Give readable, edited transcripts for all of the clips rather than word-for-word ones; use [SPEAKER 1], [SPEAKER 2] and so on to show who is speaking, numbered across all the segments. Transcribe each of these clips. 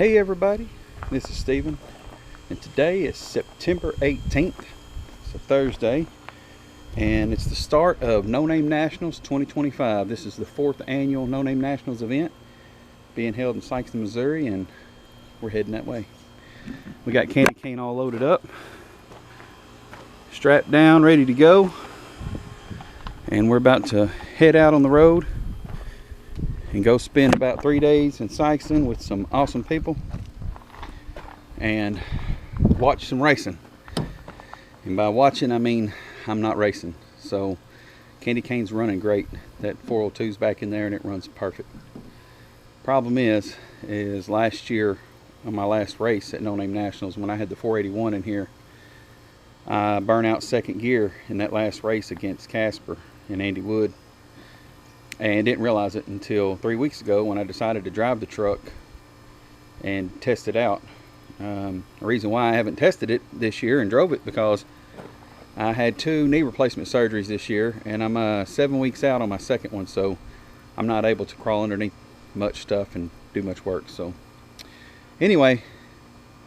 [SPEAKER 1] Hey everybody, this is Steven, and today is September 18th. It's a Thursday, and it's the start of No Name Nationals 2025. This is the 4th annual No Name Nationals event being held in Sikeston, Missouri, and we're heading that way. We got candy cane all loaded up, strapped down, ready to go, and we're about to head out on the road and go spend about 3 days in Sikeston with some awesome people and watch some racing. And by watching, I mean I'm not racing. So candy cane's running great. That 402's back in there and it runs perfect. Problem is last year on my last race at No Name Nationals, when I had the 481 in here, I burned out second gear in that last race against Casper and Andy Wood, and didn't realize it until 3 weeks ago when I decided to drive the truck and test it out. The reason why I haven't tested it this year and drove it, because I had 2 knee replacement surgeries this year, and I'm 7 weeks out on my second one, so I'm not able to crawl underneath much stuff and do much work. So anyway,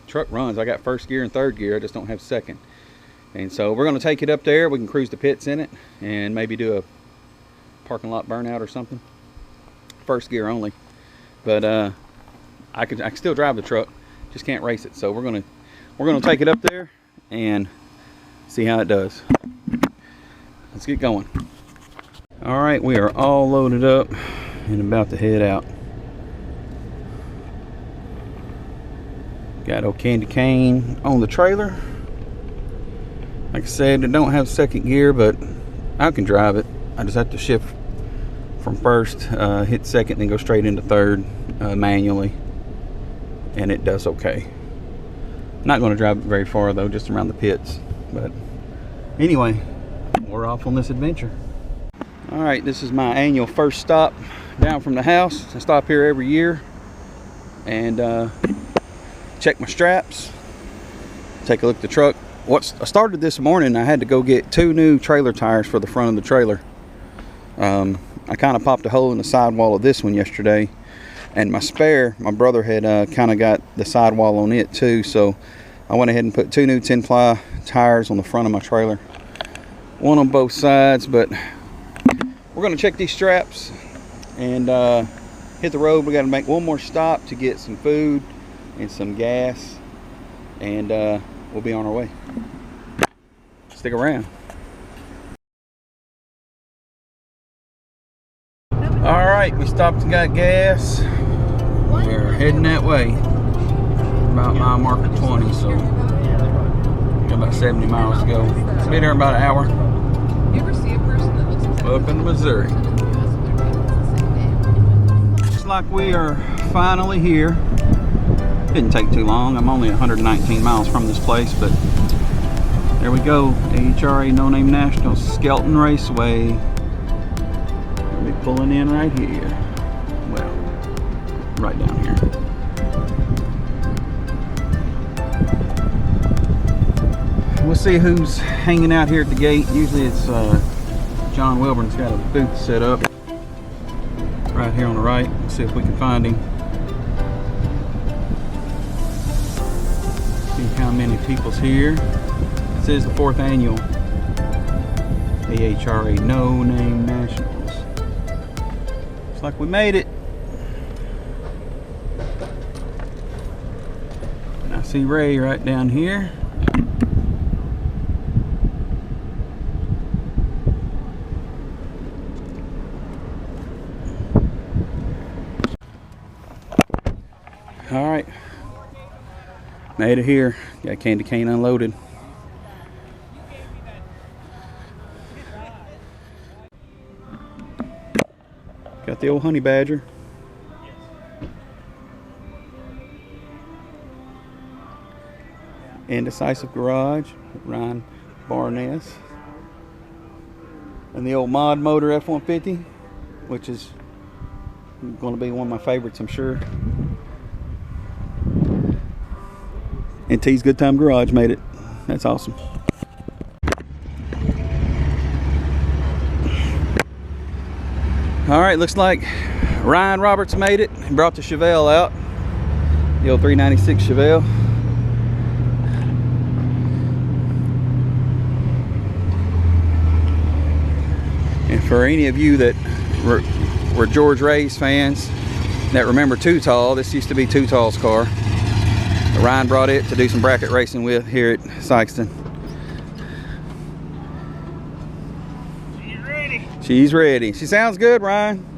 [SPEAKER 1] truck runs. I got first gear and third gear, I just don't have second. And so we're going to take it up there. We can cruise the pits in it and maybe do a parking lot burnout or something. First gear only, but I can still drive the truck, just can't race it. So we're gonna take it up there and see how it does. Let's get going. All right, we are all loaded up and about to head out. Got old candy cane on the trailer. Like I said, I don't have second gear, but I can drive it. I just have to shift from first, hit second, then go straight into third manually, and it does okay. Not going to drive it very far though, just around the pits. But anyway, we're off on this adventure. All right, this is my annual first stop down from the house. I stop here every year and check my straps, take a look at the truck. I started this morning, I had to go get 2 new trailer tires for the front of the trailer. I kind of popped a hole in the sidewall of this one yesterday, and my spare, my brother had kind of got the sidewall on it too, so I went ahead and put 2 new 10-ply tires on the front of my trailer, one on both sides. But we're going to check these straps and hit the road. We got to make one more stop to get some food and some gas, and we'll be on our way. Stick around. All right, we stopped and got gas. We're heading that way. About mile marker 20, so got about 70 miles to go. Be there in about an hour. Welcome to Missouri. Looks like we are finally here. Didn't take too long. I'm only 119 miles from this place, but there we go. AHRA No Name Nationals, Skelton Raceway. We'll be pulling in right here. Well, right down here. We'll see who's hanging out here at the gate. Usually it's John Wilburn's got a booth set up right here on the right. Let's see if we can find him. See how many people's here. This is the 4th annual AHRA No Name Nationals. Looks like we made it. And I see Ray right down here. All right, made it here. Got candy cane unloaded. Got the old honey badger. Indecisive garage, Ryan Barnes. And the old mod motor F-150, which is going to be one of my favorites, I'm sure. And T's Good Time Garage made it. That's awesome. All right, looks like Ryan Roberts made it. He brought the Chevelle out. The old 396 Chevelle. And for any of you that were George Ray's fans that remember Too Tall, this used to be Too Tall's car. Ryan brought it to do some bracket racing with here at Sikeston.
[SPEAKER 2] She's ready.
[SPEAKER 1] She's ready. She sounds good, Ryan.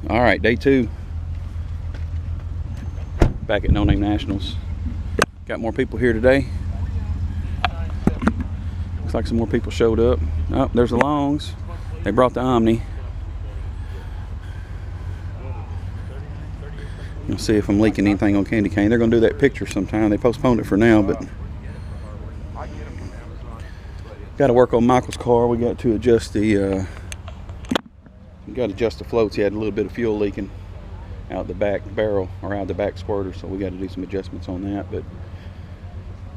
[SPEAKER 1] All right, day 2. Back at No Name Nationals. Got more people here today. Looks like some more people showed up. Oh, there's the Longs. They brought the Omni. You'll see if I'm leaking anything on Candy Cane. They're gonna do that picture sometime. They postponed it for now, but got to work on Michael's car. We got to adjust the floats. He had a little bit of fuel leaking out the back barrel or out the back squirter, so we got to do some adjustments on that, but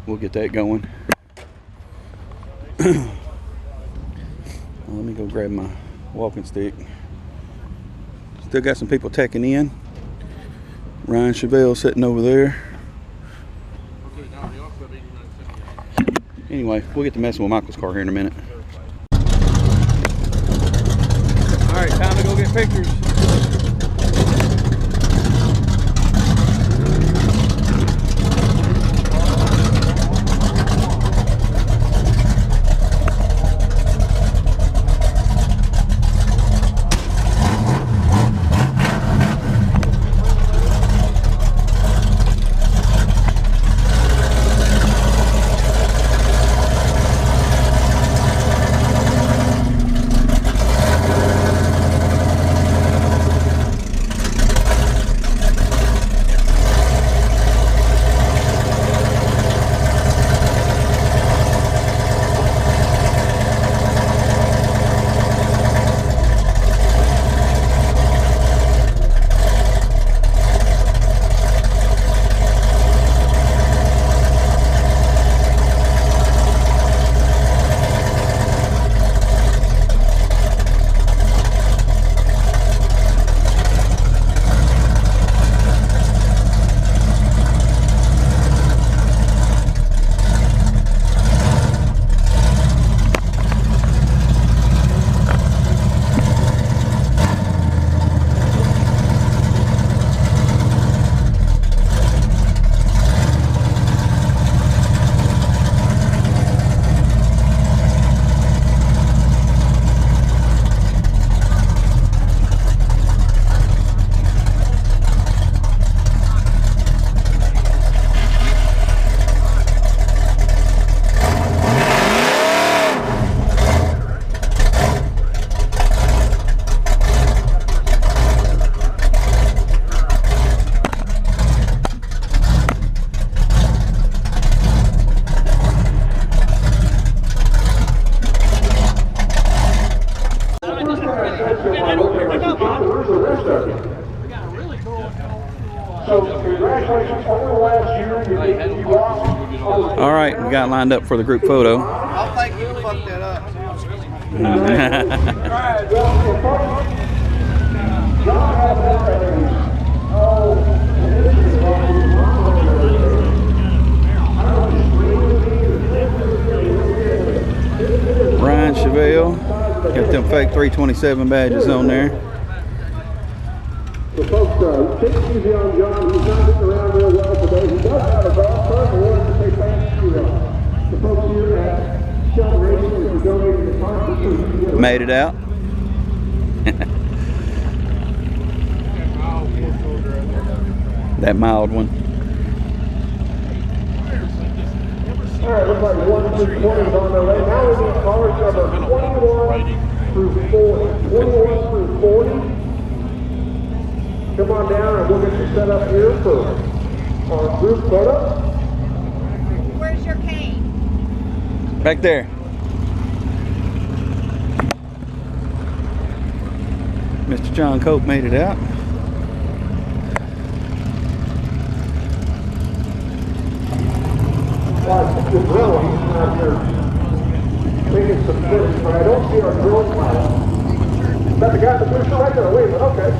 [SPEAKER 1] we'll get that going. Well, let me go grab my walking stick. Still got some people teching in. Ryan Chevelle sitting over there. Anyway, we'll get to messing with Michael's car here in a minute. All right, time to go get pictures. All right, we got lined up for the group photo.
[SPEAKER 2] I'll thank you for fucking that up.
[SPEAKER 1] Ryan Chevelle, got them fake 327 badges on there.
[SPEAKER 3] So folks, take it easy on John. He's not getting around real well today. He does have a golf cart and wanted to say thanks to the folks here at Skelton Dragway for donating the cart.
[SPEAKER 1] Made it out. That mild one.
[SPEAKER 3] All right, looks like 1 through 20 is on their way. Now we need cars number 21 through 40. 21 through 40. come on down and we'll get you set up here for our group photo.
[SPEAKER 4] Where's your cane?
[SPEAKER 1] Back there. Mr. John Cope made it out.
[SPEAKER 3] I think the drill, he's out here taking some pictures, but I don't see our drill pilot. Is that the guy in the booster right there? Wait a minute, okay.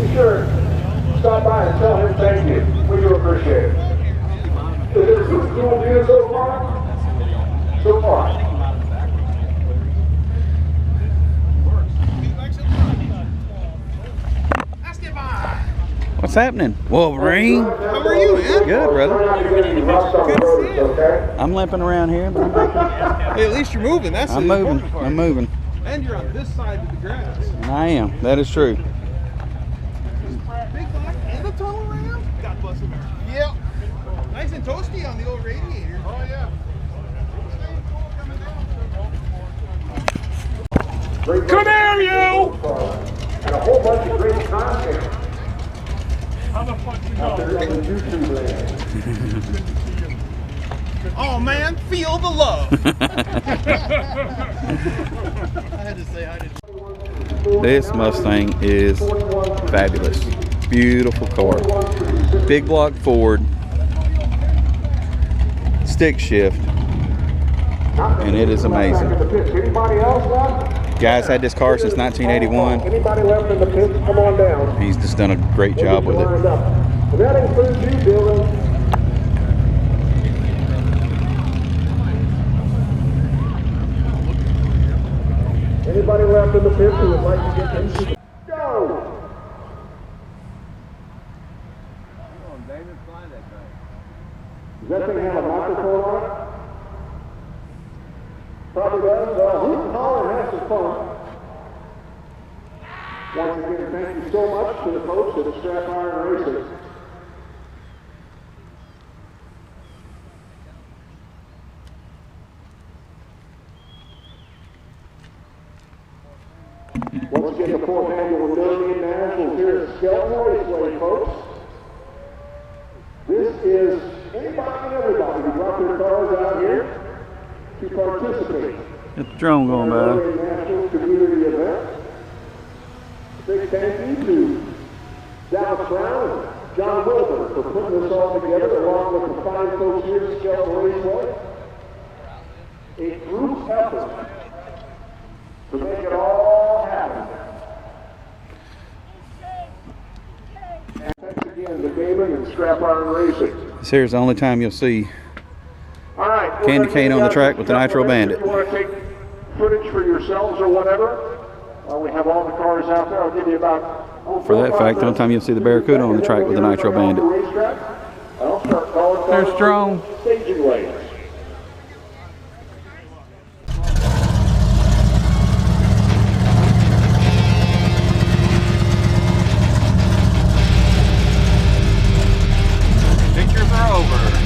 [SPEAKER 3] Be sure to stop by and tell him thank you. We do appreciate it. Is it a cool view so far? So far.
[SPEAKER 1] What's happening? Wolverine?
[SPEAKER 2] How are you, man?
[SPEAKER 1] Good, brother.
[SPEAKER 2] Good to see you.
[SPEAKER 1] I'm limping around here, but
[SPEAKER 2] Hey, at least you're moving. That's
[SPEAKER 1] I'm
[SPEAKER 2] the
[SPEAKER 1] moving.
[SPEAKER 2] important part.
[SPEAKER 1] I'm moving.
[SPEAKER 2] And you're on this side of the grass.
[SPEAKER 1] And I am. That is true.
[SPEAKER 2] Big black and a tunnel ram? God bless America. Yep. Nice and toasty on the old radiator. Oh, yeah.
[SPEAKER 3] Come here, you! And a whole bunch of great content.
[SPEAKER 2] How the fuck you
[SPEAKER 3] Out there on the YouTube land.
[SPEAKER 2] Oh, man, feel the love. I had to say hi to
[SPEAKER 1] This Mustang is fabulous. Beautiful car. Big block Ford. Stick shift. And it is amazing.
[SPEAKER 3] Anybody else left?
[SPEAKER 1] Guys had this car since 1981.
[SPEAKER 3] Anybody left in the pits, come on down.
[SPEAKER 1] He's just done a great job with it.
[SPEAKER 3] And that includes you, Dylan. Anybody left in the pits who would like to get into the... Go! Does that thing have a microphone on it? Probably does. Who's calling and have some fun. Once again, thank you so much to the folks at the Strap Iron Racing. Once again, the 4th annual Million Nationals here at Skelton Raceway, folks. This is anybody and everybody who brought their cars out here to participate.
[SPEAKER 1] Get the drone going
[SPEAKER 3] in our
[SPEAKER 1] by.
[SPEAKER 3] Million Nationals community event. Big thank you to Dallas Brown and John Wilbur for putting this all together, along with the fine folks here at Skelton Raceway. A group effort to make it all happen. And thanks again to Damon and Strap Iron Racing.
[SPEAKER 1] This here's the only time you'll see
[SPEAKER 3] All right,
[SPEAKER 1] Candy cane on the track with the Nitro Bandit.
[SPEAKER 3] If you want to take footage for yourselves or whatever, we have all the cars out there. I'll give you about...
[SPEAKER 1] For that fact, the only time you'll see the Barracuda on the track with the Nitro Bandit. There's drone.
[SPEAKER 3] Staging ways.
[SPEAKER 1] Pictures are over.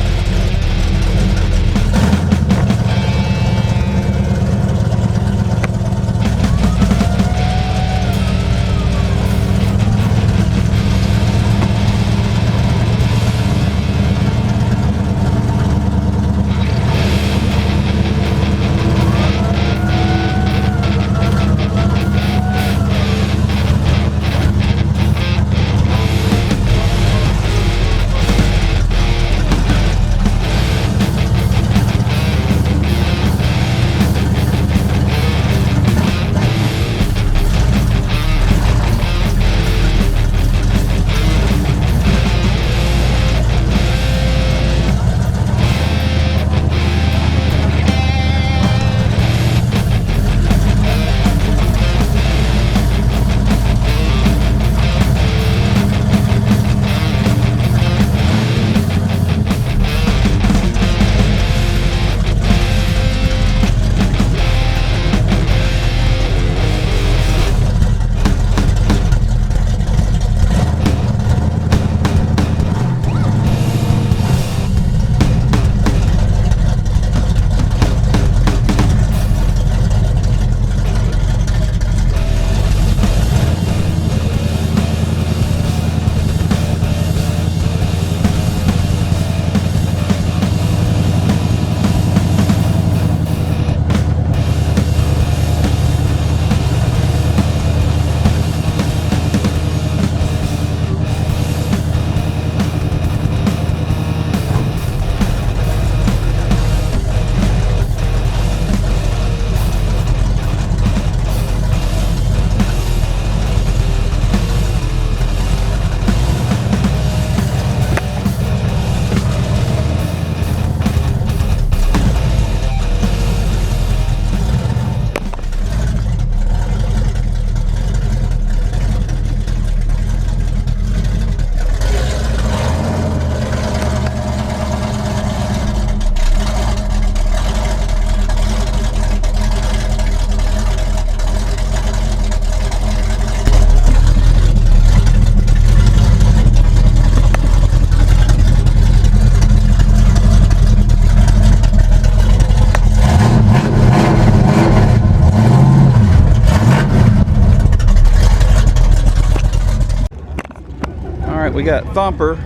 [SPEAKER 1] We got Thumper,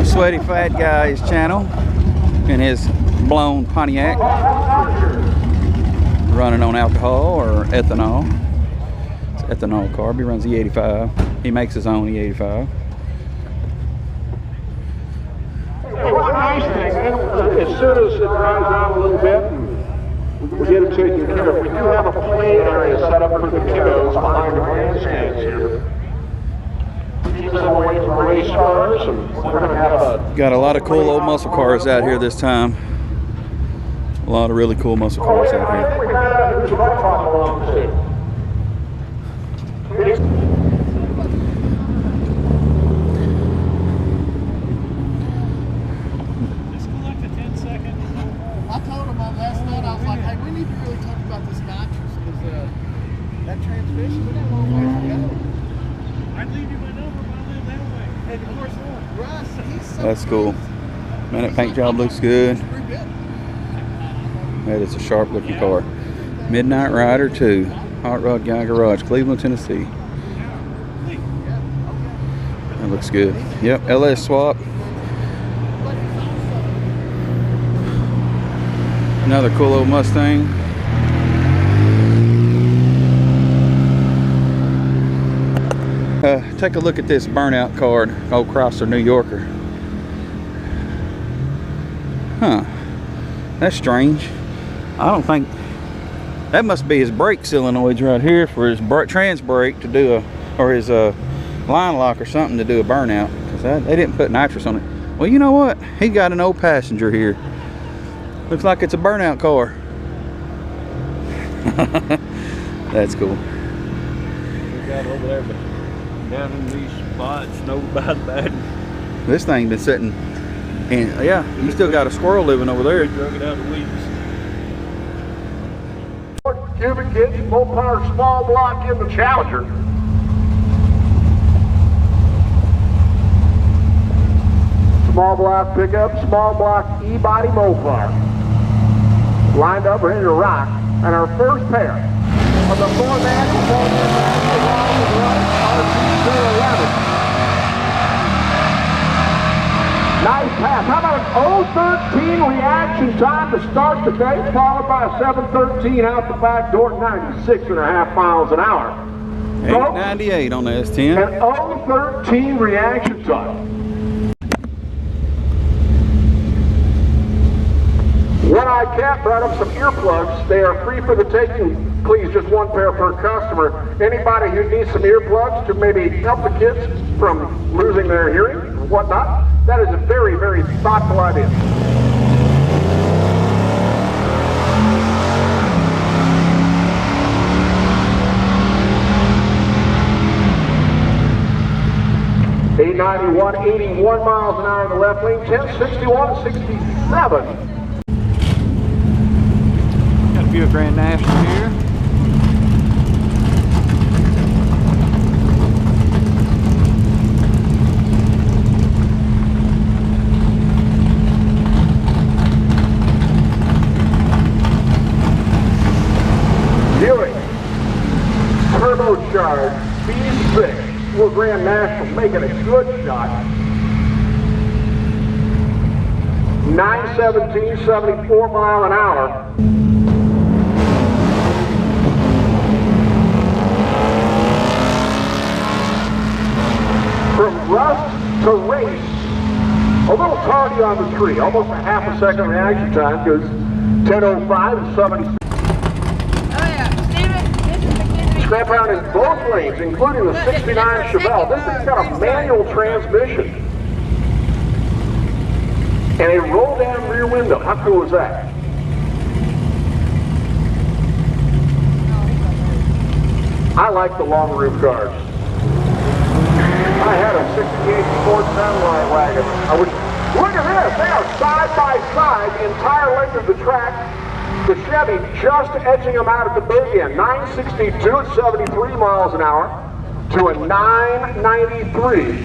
[SPEAKER 1] Sweaty Fat Guy's channel, in his blown Pontiac, running on alcohol or ethanol. It's ethanol carb. He runs E85. He makes his own E85.
[SPEAKER 3] One nice thing, as soon as it dries out a little bit, we get it taken care of. We do have a play area set up for the kiddos behind the grandstands here. Keep them away from race cars, and we're going to have a...
[SPEAKER 1] Got a lot of cool old muscle cars out here this time. A lot of really cool muscle cars out here.
[SPEAKER 3] We got who's right along too.
[SPEAKER 2] I told him last night, I was like, hey, we need to really talk about this nitrous, because that transmission, we got a long way to go. I'd leave you my number if I live that way. And of course, Russ, he's so
[SPEAKER 1] That's cool. Man, that paint job looks good. That is a sharp looking car. Midnight Rider 2, Hot Rod Guy Garage, Cleveland, Tennessee. That looks good. Yep, LS swap. Another cool old Mustang. Take a look at this burnout card, old Chrysler New Yorker. Huh, that's strange. I don't think, that must be his brake solenoids right here for his trans brake to do a, or his line lock or something to do a burnout, because they didn't put nitrous on it. Well, you know what? He got an old passenger here. Looks like it's a burnout car. That's cool.
[SPEAKER 5] We got over there, but down in these spots, no bad.
[SPEAKER 1] This thing been sitting, and yeah, you still got a squirrel living over there.
[SPEAKER 5] Drug it out of the weeds.
[SPEAKER 3] Cubic inch, full power small block in the Challenger. Small block pickup, small block E-body Mopar. Lined up, ready to rock. And our first pair of the 4-man RC211. Nice pass. How about an 013 reaction time to start the day, followed by a 713 out the back door, 96.5 miles an hour.
[SPEAKER 1] 898 on the S10.
[SPEAKER 3] An 013 reaction time. One-Eyed Cat brought up some earplugs. They are free for the taking. Please, just one pair per customer. Anybody who needs some earplugs to maybe help the kids from losing their hearing or whatnot, that is a very, very thoughtful idea. $891, 81 miles an hour in the left lane, 1061, 67.
[SPEAKER 1] Got a few Grand National here.
[SPEAKER 3] Buick, turbocharged, V6, for Grand National, making a good shot. 917, 74 mile an hour. From rust to race, a little tardy on the tree, almost a half a second reaction time, because 10:05 and 76. Snap out in both lanes, including the 69 Chevelle. This thing's got a manual transmission. And a roll-down rear window. How cool is that? I like the long roof cars. I had a 68 Ford Satellite wagon. Look at this. They are side by side, the entire length of the track. The Chevy just edging them out at the big end. 962 at 73 miles an hour to a 993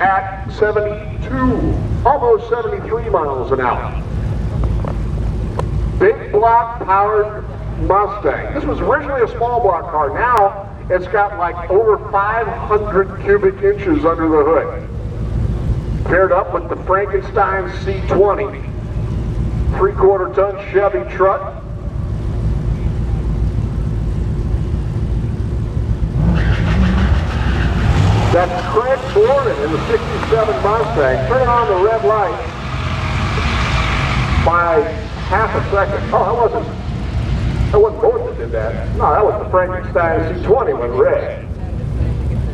[SPEAKER 3] at 72, almost 73 miles an hour. Big block powered Mustang. This was originally a small block car. Now It's got like over 500 cubic inches under the hood. Paired up with the Frankenstein C20, 3/4 ton Chevy truck. That's Craig Borden in the 67 Mustang. Turning on the red light by half a second. Oh, that wasn't Borden that did that. No, that was the Frankenstein C20 went red.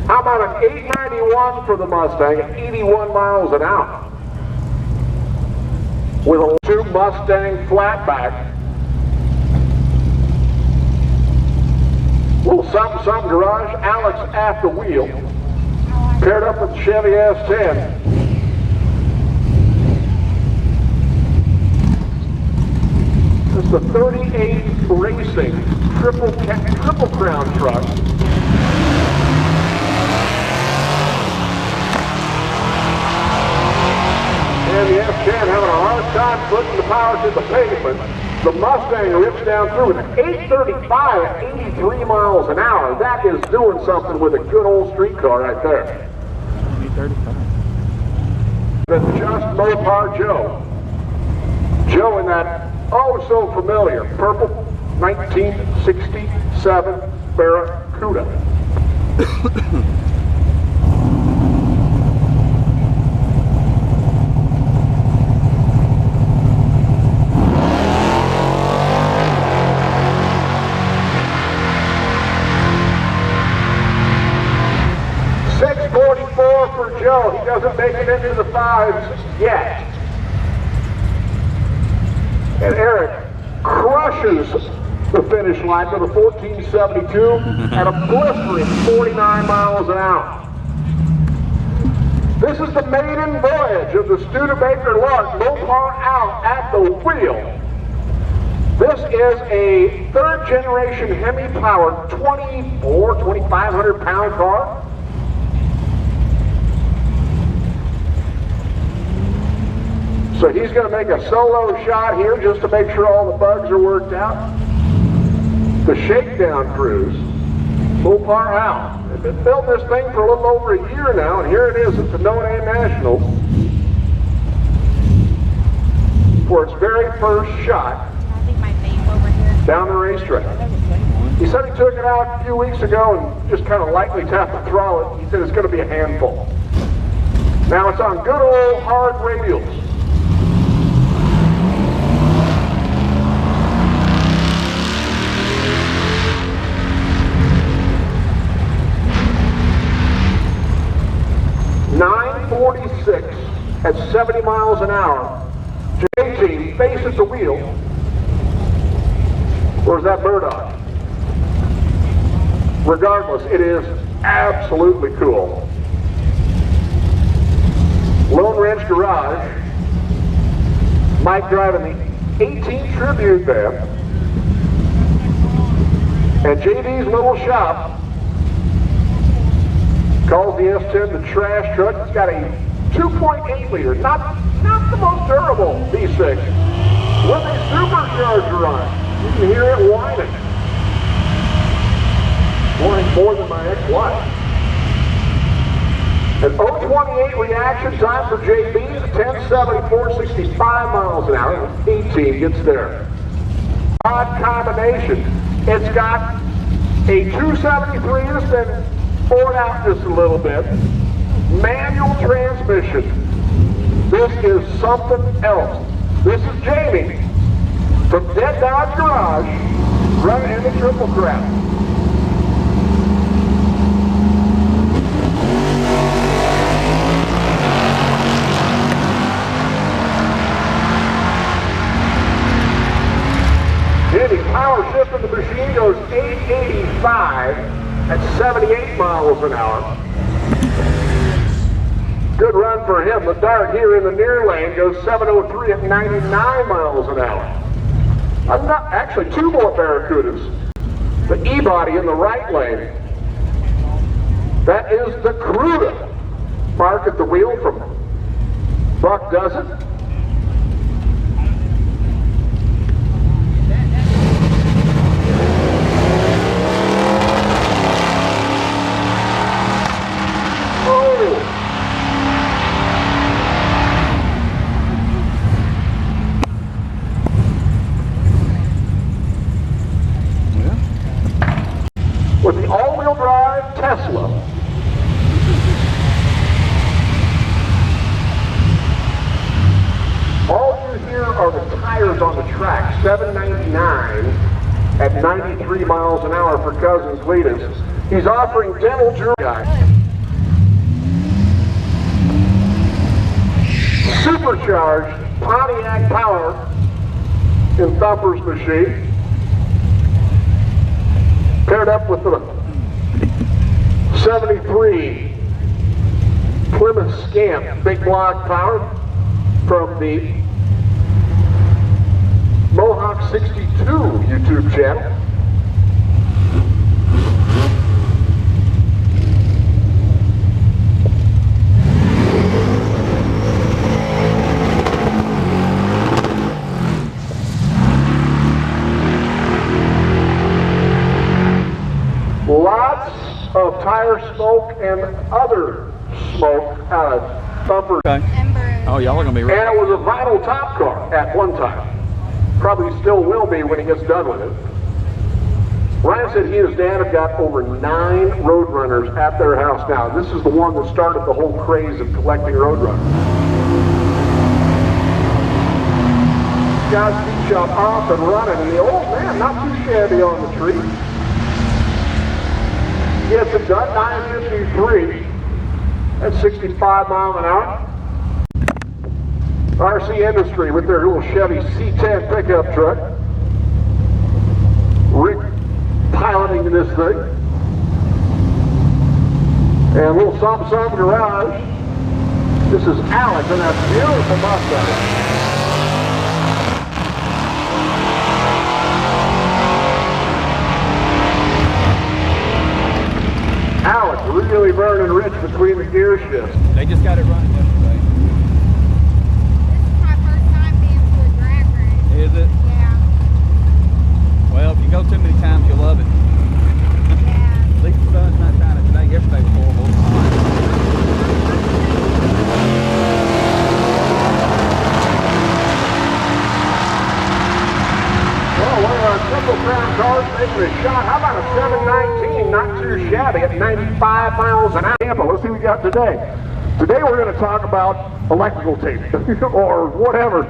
[SPEAKER 3] How about an 891 for the Mustang at 81 miles an hour? With a 2 Mustang flatback. Little something garage, Alex at the wheel. Paired up with Chevy S10. This is the 38 Racing Triple Crown truck. And the S10 having a hard time putting the power to the pavement. The Mustang rips down through with an 835 at 83 miles an hour. That is doing something with a good old street car right there.
[SPEAKER 1] 835.
[SPEAKER 3] That's just Mopar Joe. Joe in that oh so familiar purple 1967 Barracuda. For Joe, he doesn't make it into the 5s yet. And Eric crushes the finish line to the 1472 at a blistering 49 miles an hour. This is the maiden voyage of the Studebaker-Lark Mopar out at the wheel. This is a 3rd generation Hemi-powered 2,500 pound car. So he's going to make a solo shot here just to make sure all the bugs are worked out. The shakedown cruise, Mopar out. They've been building this thing for a little over a year now, and here it is at the No-Name National for its very first shot down the racetrack. He said he took it out a few weeks ago and just kind of lightly tapped the throttle. He said it's going to be a handful. Now it's on good old hard radials. .946 at 70 miles an hour. J-Team face at the wheel. Where's that Murdoch? Regardless, it is absolutely cool. Lone Ranch Garage. Mike driving the 18 Tribute there. And JD's little shop calls the S10 the trash truck. It's got a 2.8 liter, not the most durable V6, with a supercharger on it. You can hear it whining. More than my ex-wife. An 028 reaction time for JB, 1074, 65 miles an hour. 18 gets there. Odd combination. It's got a 273 that's been poured out just a little bit. Manual transmission. This is something else. This is Jamie from Dead Dodge Garage running in the Triple Crown. Jamie power shift of the machine goes 885 at 78 miles an hour. Good run for him. The Dart here in the near lane goes 703 at 99 miles an hour. Actually, 2 more Barracudas. The E-body in the right lane. That is the Cruda. Mark at the wheel from Buck Does It. $199 at 93 miles an hour for Cousins Cletus. He's offering dental jewelry. Supercharged Pontiac power in Thumper's machine. Paired up with the 73 Plymouth Scamp big block power from the Mohawk 62 YouTube channel. Lots of tire smoke and other smoke out of Thumper.
[SPEAKER 1] Okay. Oh, y'all are gonna be
[SPEAKER 3] And it was a vinyl top car at one time. Probably still will be when he gets done with it. Ryan said he and his dad have got over 9 Roadrunners at their house now. This is the one that started the whole craze of collecting Roadrunners. Got speed shop off and running, and the old man, not too shabby on the tree. Gets it done, 9:53 at 65 miles an hour. RC Industry with their little Chevy C10 pickup truck. Rick piloting this thing. And a little something garage. This is Alex in that beautiful Mustang. Alex really burning rich between the gear shifts.
[SPEAKER 1] They just got it running yesterday. Is it?
[SPEAKER 4] Yeah.
[SPEAKER 1] Well, if you go too many times, you'll love it.
[SPEAKER 4] Yeah.
[SPEAKER 1] At least the sun's not shining today. Yesterday was horrible.
[SPEAKER 3] Well, one of our Triple Crown cars making a shot. How about a 719? Not too shabby at 95 miles an hour. Let's see what we got today. Today we're going to talk about electrical tape or whatever.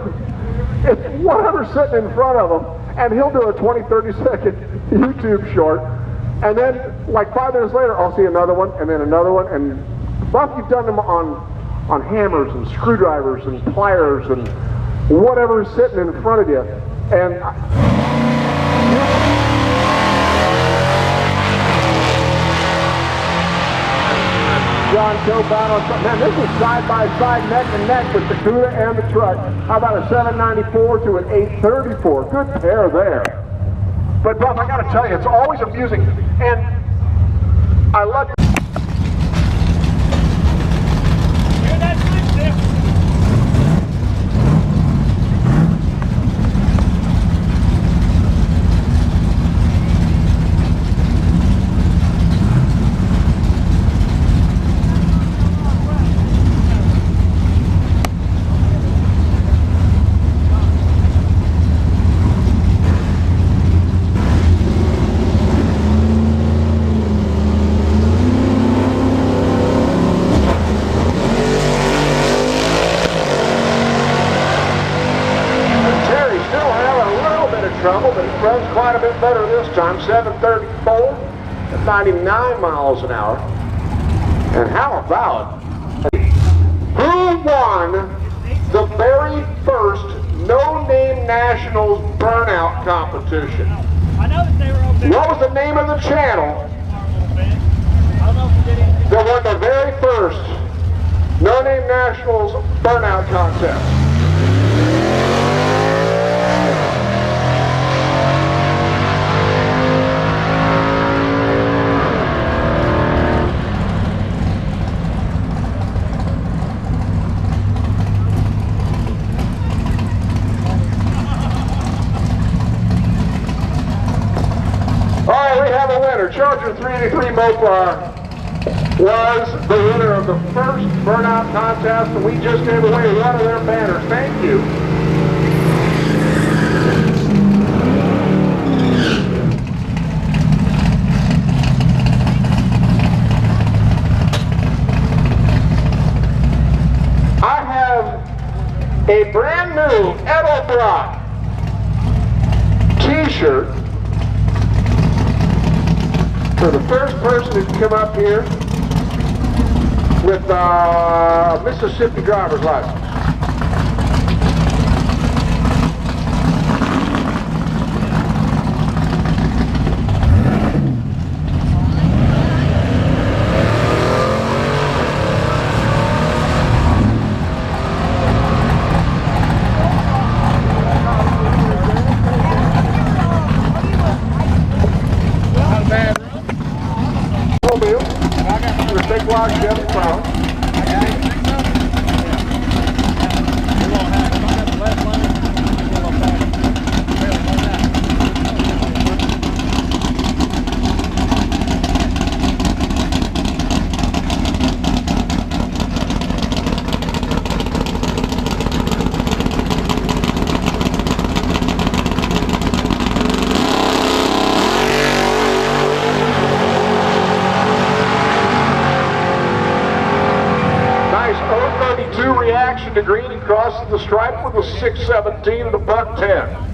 [SPEAKER 3] It's whatever's sitting in front of him, and he'll do a 20-30 second YouTube short, and then like 5 minutes later I'll see another one and then another one, and Buff, you've done them on hammers and screwdrivers and pliers and whatever's sitting in front of you. And John Cobano, man, this is side by side, neck and neck with the Cuda and the truck. How about a 794 to an 834? Good pair there. But Buff, I gotta tell you, it's always amusing, and I love your...
[SPEAKER 2] Hear that footstep?
[SPEAKER 3] trouble, but it runs quite a bit better this time. 734 at 99 miles an hour. And how about who won the very first no-name nationals burnout competition?
[SPEAKER 2] I know that they were over there.
[SPEAKER 3] What was the name of the channel
[SPEAKER 2] I don't know if we did anything.
[SPEAKER 3] that won the very first no-name nationals burnout contest? Charger 383 Mopar was the winner of the first burnout contest, and we just gave away one of their banners. Thank you. I have a brand new Edelbrock t-shirt for the first person to come up here with a Mississippi driver's license. Take large Chevy Crown. Reaction to green, he crosses the stripe with a 617 and a .10.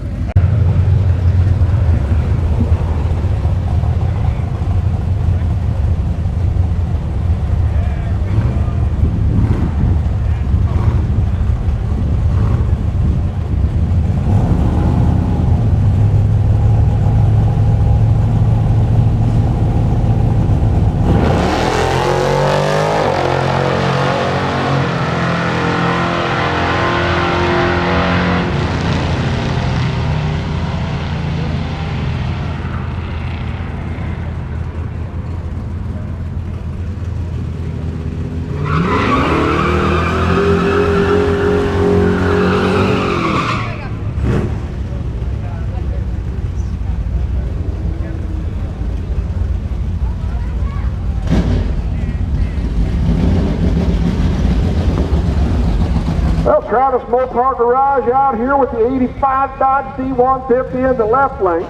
[SPEAKER 3] Well, Travis Mopar Garage out here with the 85 Dodge D150 in the left lane.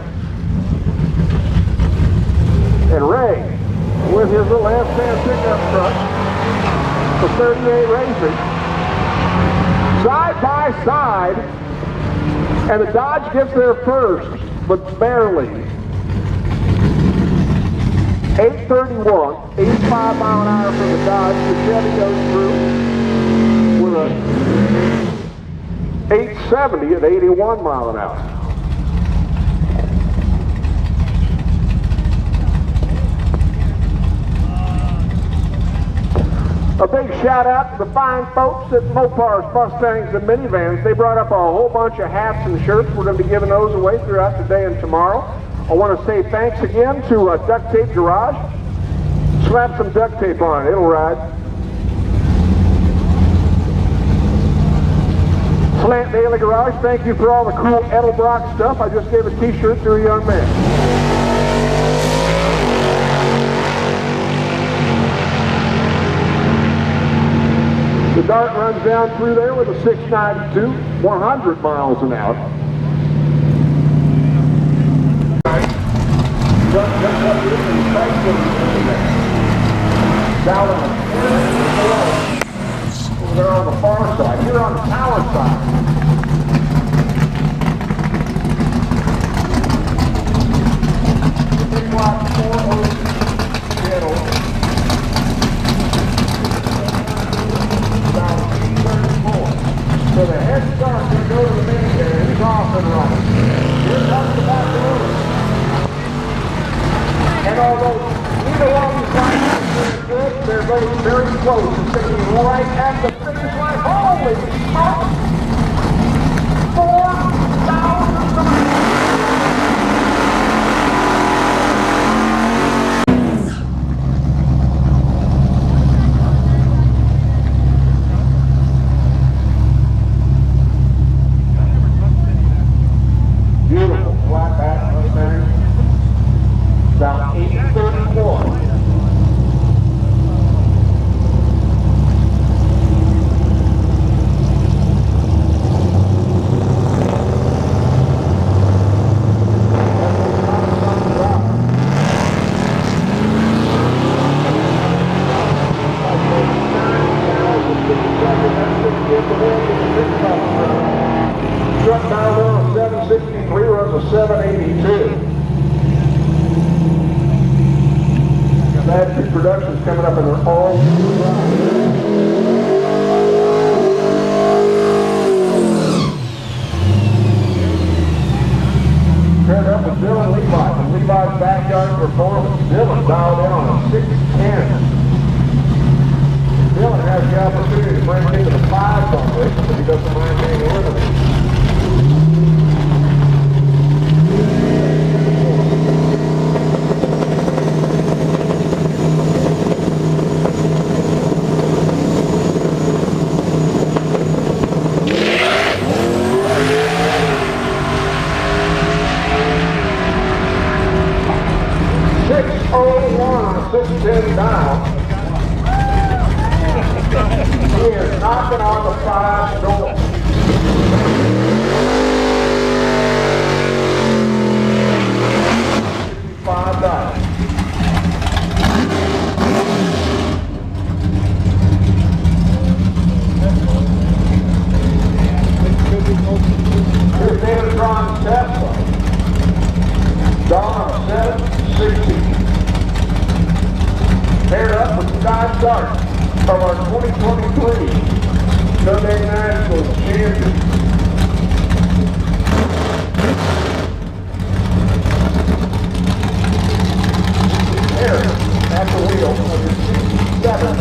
[SPEAKER 3] And Ray with his little F-Fan pickup truck for 38 Racing. Side by side, and the Dodge gets there first, but barely. 831, 85 mile an hour for the Dodge. The Chevy goes through with a 870 at 81 mile an hour. A big shout out to the fine folks at Mopar's Mustangs and Minivans. They brought up a whole bunch of hats and shirts. We're going to be giving those away throughout today and tomorrow. I want to say thanks again to Duct Tape Garage. Slap some duct tape on it, it'll ride. Slant Daily Garage, thank you for all the cool Edelbrock stuff. I just gave a t-shirt to a young man. The Dart runs down through there with a 692, 100 miles an hour. Down over there on the far side, here on the tower side. Big block 4 middle. About 834. So the head start can go to the main there. He's off and running. Here comes the back room. And although neither one of these guys is good, they're both very close. It's sitting right at the finish line. Holy smoke! 4,000. Beautiful flat back Mustang. About 834. Truck down on 763 runs a 780. 682. Bad Two Productions coming up in their all-new ride. Paired up with Dylan Levi from Levi's Backyard Performance. Dylan dialed in on a 610. Dylan has the opportunity to break into the 5s on this, but he doesn't mind being eliminated. Down. He is knocking on the 5 door. $5. Here's David Ron Tesla. Don 760. Paired up with Sky Stark from our 2023 Sunday National Champion. Paired at the wheel of your 67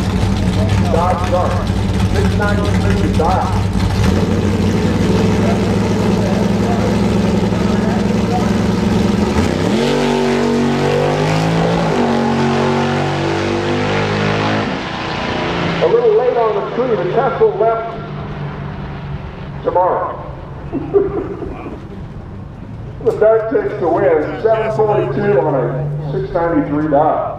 [SPEAKER 3] Dodge Dart, 693 dial. A little late on the tree, the Tesla left tomorrow. The Dart takes the win, 742 on a 693 dial.